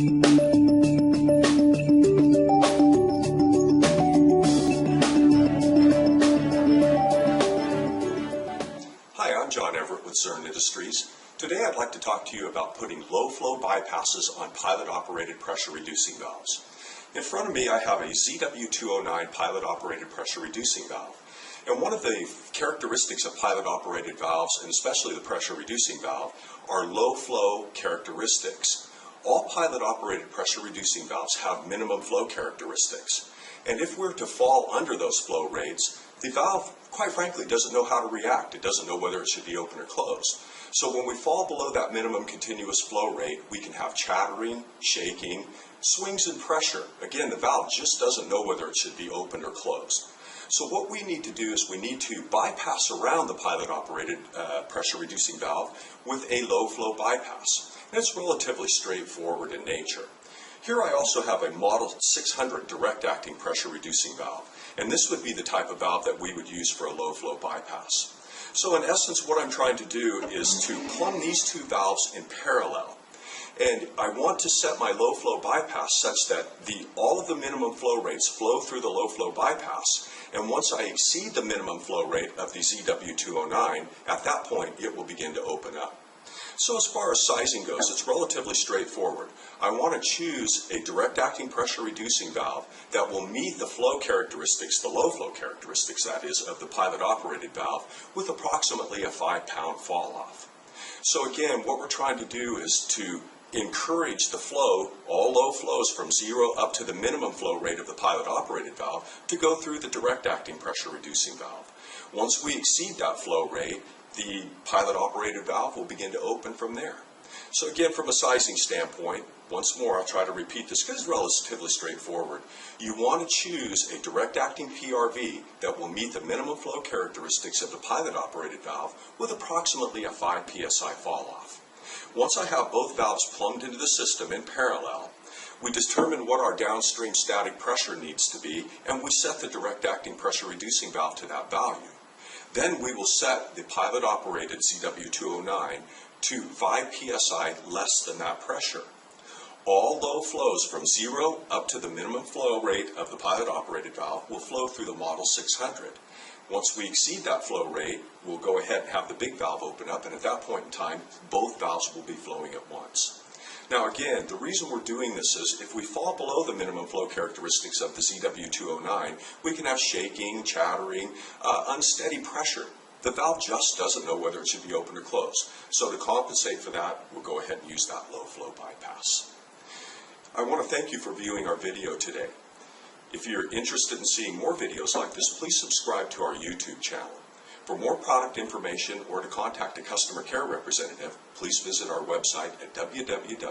With ZW209. Today I'd like to talk to you about putting low-flow bypasses on pilot-operated pressure-reducing valves. In front of me I have a ZW209 pilot-operated pressure-reducing valve. And one of the characteristics of pilot-operated valves, and especially the pressure-reducing valve, are low-flow characteristics. All pilot-operated pressure-reducing valves have minimum flow characteristics. And if we're to fall under those flow rates, the valve, quite frankly, doesn't know how to react. It doesn't know whether it should be open or closed. So when we fall below that minimum continuous flow rate, we can have chattering, shaking, swings in pressure. Again, the valve just doesn't know whether it should be open or closed. So what we need to do is we need to bypass around the pilot-operated pressure-reducing valve with a low-flow bypass. And it's relatively straightforward in nature. Here I also have a Model 600 direct-acting pressure-reducing valve. And this would be the type of valve that we would use for a low-flow bypass. So in essence, what I'm trying to do is to plumb these two valves in parallel. And I want to set my low-flow bypass such that all of the minimum flow rates flow through the low-flow bypass. And once I exceed the minimum flow rate of the ZW209, at that point it will begin to open up. So as far as sizing goes, it's relatively straightforward. I want to choose a direct-acting pressure-reducing valve that will meet the flow characteristics, the low-flow characteristics, that is, of the pilot-operated valve with approximately a 5-pound fall-off. So again, what we're trying to do is to encourage the flow, all low flows from 0 up to the minimum flow rate of the pilot-operated valve, to go through the direct-acting pressure-reducing valve. Once we exceed that flow rate, the pilot-operated valve will begin to open from there. So again, from a sizing standpoint, once more, I'll try to repeat this because it's relatively straightforward. You want to choose a direct-acting PRV that will meet the minimum flow characteristics of the pilot-operated valve with approximately a 5 psi fall-off. Once I have both valves plumbed into the system in parallel, we determine what our downstream static pressure needs to be, and we set the direct-acting pressure-reducing valve to that value. Then we will set the pilot-operated ZW209 to 5 psi less than that pressure. All low flows from 0 up to the minimum flow rate of the pilot-operated valve will flow through the Model 600. Once we exceed that flow rate, we'll go ahead and have the big valve open up, and at that point in time, both valves will be flowing at once. Now again, the reason we're doing this is if we fall below the minimum flow characteristics of the ZW209, we can have shaking, chattering, unsteady pressure. The valve just doesn't know whether it should be open or closed. So to compensate for that, we'll go ahead and use that low flow bypass. I want to thank you for viewing our video today. If you're interested in seeing more videos like this, please subscribe to our YouTube channel. For more product information or to contact a customer care representative, please visit our website at www.zern.com.